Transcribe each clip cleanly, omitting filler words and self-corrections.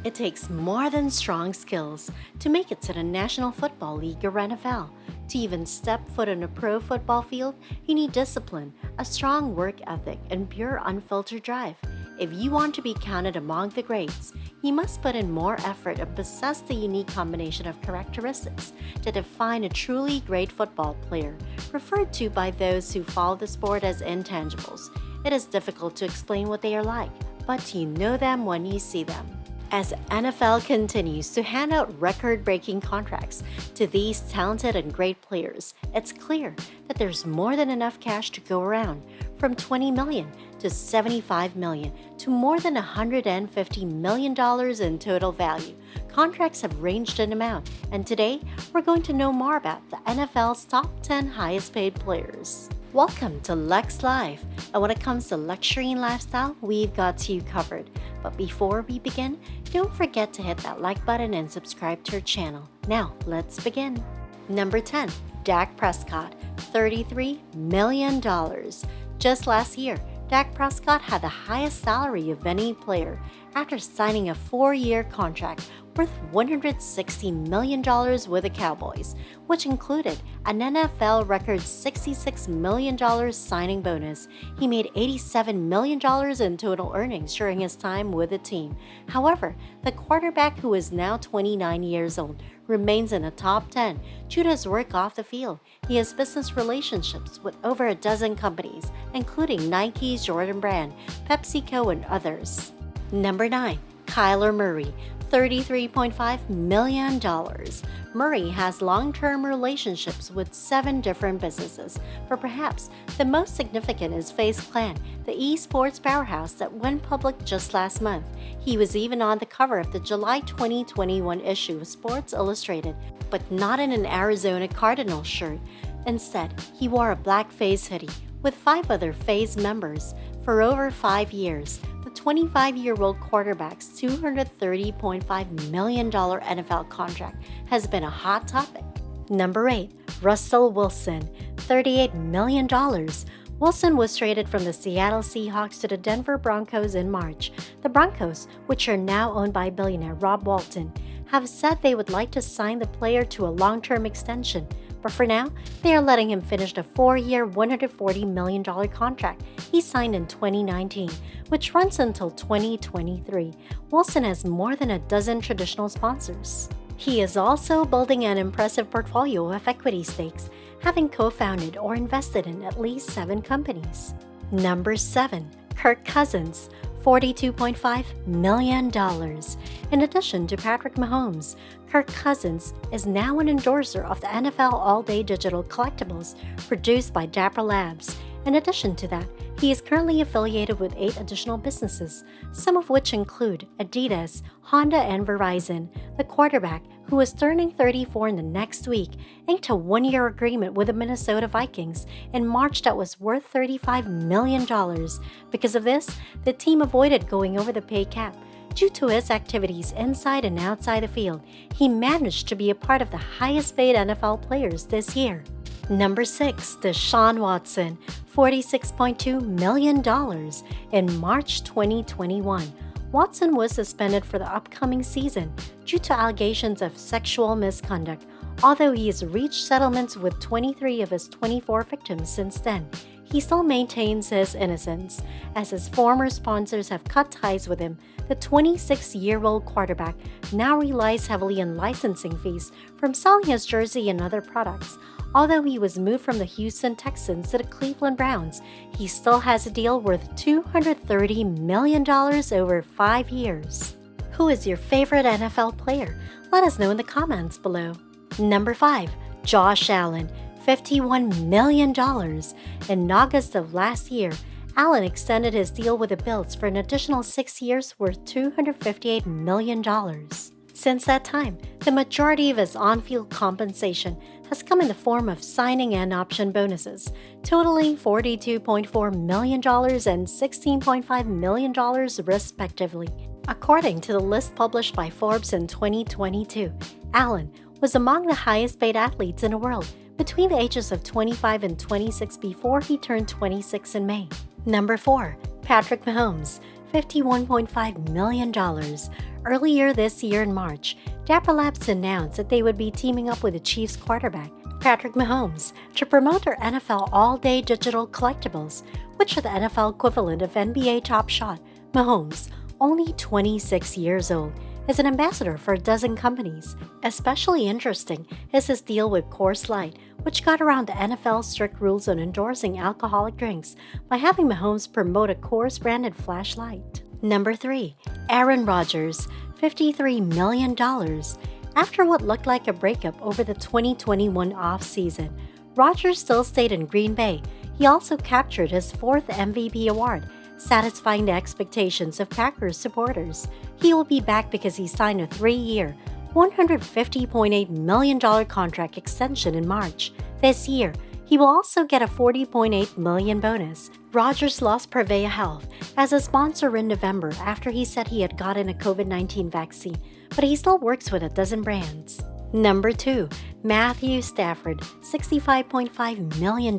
It takes more than strong skills to make it to the National Football League or NFL. To even step foot on a pro football field, you need discipline, a strong work ethic, and pure unfiltered drive. If you want to be counted among the greats, you must put in more effort and possess the unique combination of characteristics that define a truly great football player, referred to by those who follow the sport as intangibles. It is difficult to explain what they are like, but you know them when you see them. As NFL continues to hand out record-breaking contracts to these talented and great players, it's clear that there's more than enough cash to go around, from $20 million to $75 million to more than $150 million in total value. Contracts have ranged in amount, and today we're going to know more about the NFL's top 10 highest-paid players. Welcome to Lex Live, and when it comes to luxury and lifestyle, we've got you covered. But before we begin, don't forget to hit that like button and subscribe to our channel. Now, let's begin. Number 10. Dak Prescott, $33 million. Just last year, Dak Prescott had the highest salary of any player after signing a 4-year contract worth $160 million with the Cowboys, which included an NFL record $66 million signing bonus. He made $87 million in total earnings during his time with the team. However, the quarterback, who is now 29 years old, remains in the top 10 due to his work off the field. He has business relationships with over a dozen companies, including Nike's Jordan Brand, PepsiCo, and others. Number 9. Kyler Murray, $33.5 million. Murray has long-term relationships with 7 different businesses, but perhaps the most significant is FaZe Clan, the esports powerhouse that went public just last month. He was even on the cover of the July 2021 issue of Sports Illustrated, but not in an Arizona Cardinals shirt. Instead, he wore a black FaZe hoodie with 5 other FaZe members. For over 5 years, the 25-year-old quarterback's $230.5 million NFL contract has been a hot topic. Number 8. Russell Wilson, $38 million. Wilson was traded from the Seattle Seahawks to the Denver Broncos in March. The Broncos, which are now owned by billionaire Rob Walton, have said they would like to sign the player to a long-term extension. But for now, they are letting him finish the 4-year, $140 million contract he signed in 2019, which runs until 2023. Wilson has more than a dozen traditional sponsors. He is also building an impressive portfolio of equity stakes, having co-founded or invested in at least 7 companies. Number 7. Kirk Cousins, $42.5 million. In addition to Patrick Mahomes, Kirk Cousins is now an endorser of the NFL All-Day Digital Collectibles produced by Dapper Labs. In addition to that, he is currently affiliated with 8 additional businesses, some of which include Adidas, Honda, and Verizon. The quarterback, who is turning 34 in the next week, inked a 1-year agreement with the Minnesota Vikings in March that was worth $35 million. Because of this, the team avoided going over the pay cap. Due to his activities inside and outside the field, he managed to be a part of the highest-paid NFL players this year. Number 6. Deshaun Watson, $46.2 million. In March 2021, Watson was suspended for the upcoming season due to allegations of sexual misconduct, although he has reached settlements with 23 of his 24 victims since then. He still maintains his innocence, as his former sponsors have cut ties with him. The 26-year-old quarterback now relies heavily on licensing fees from selling his jersey and other products. Although he was moved from the Houston Texans to the Cleveland Browns, he still has a deal worth $230 million over 5 years. Who is your favorite NFL player? Let us know in the comments below. Number 5. Josh Allen, $51 million. In August of last year, Allen extended his deal with the Bills for an additional 6 years worth $258 million. Since that time, the majority of his on-field compensation has come in the form of signing and option bonuses, totaling $42.4 million and $16.5 million respectively. According to the list published by Forbes in 2022, Allen was among the highest-paid athletes in the world between the ages of 25 and 26 before he turned 26 in May. Number 4. Patrick Mahomes, $51.5 million. Earlier this year in March, Dapper Labs announced that they would be teaming up with the Chiefs quarterback, Patrick Mahomes, to promote their NFL all-day digital collectibles, which are the NFL equivalent of NBA Top Shot. Mahomes, only 26 years old, is an ambassador for a dozen companies. Especially interesting is his deal with Coors Light, which got around the NFL's strict rules on endorsing alcoholic drinks by having Mahomes promote a Coors-branded flashlight. Number 3. Aaron Rodgers, $53 million. After what looked like a breakup over the 2021 offseason, Rodgers still stayed in Green Bay. He also captured his 4th MVP award, satisfying the expectations of Packers supporters. He will be back because he signed a 3-year, $150.8 million contract extension in March. This year, he will also get a $40.8 million bonus. Rodgers lost Prevea Health as a sponsor in November after he said he had gotten a COVID-19 vaccine, but he still works with a dozen brands. Number 2. Matthew Stafford, $65.5 million.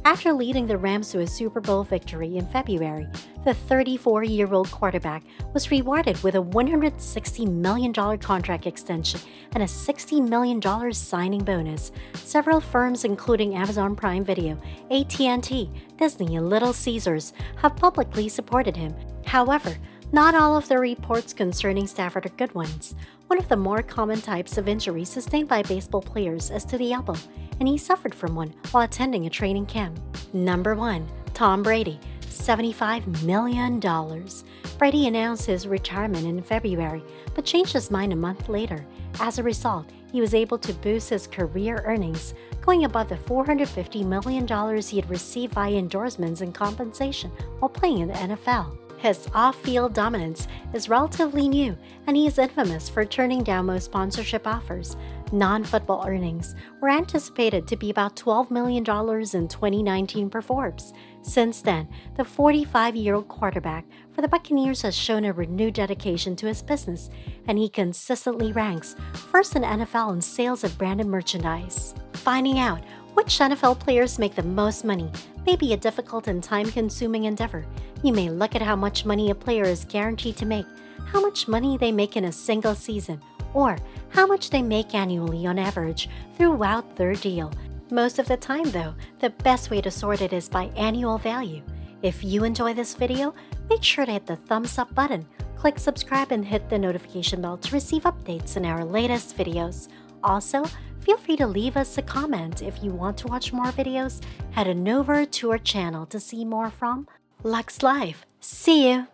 After leading the Rams to a Super Bowl victory in February, the 34-year-old quarterback was rewarded with a $160 million contract extension and a $60 million signing bonus. Several firms, including Amazon Prime Video, AT&T, Disney, and Little Caesars, have publicly supported him. However, not all of the reports concerning Stafford are good ones. One of the more common types of injuries sustained by baseball players is to the elbow, and he suffered from one while attending a training camp. Number 1. Tom Brady, $75 million. Brady announced his retirement in February, but changed his mind a month later. As a result, he was able to boost his career earnings, going above the $450 million he had received via endorsements and compensation while playing in the NFL. His off-field dominance is relatively new, and he is infamous for turning down most sponsorship offers. Non-football earnings were anticipated to be about $12 million in 2019 per Forbes. Since then, the 45-year-old quarterback for the Buccaneers has shown a renewed dedication to his business, and he consistently ranks first in NFL in sales of branded merchandise. Finding out which NFL players make the most money may be a difficult and time-consuming endeavor. You may look at how much money a player is guaranteed to make, how much money they make in a single season, or how much they make annually on average throughout their deal. Most of the time, though, the best way to sort it is by annual value. If you enjoy this video, make sure to hit the thumbs up button, click subscribe, and hit the notification bell to receive updates on our latest videos. Also, feel free to leave us a comment if you want to watch more videos. Head on over to our channel to see more from Lux Life. See you!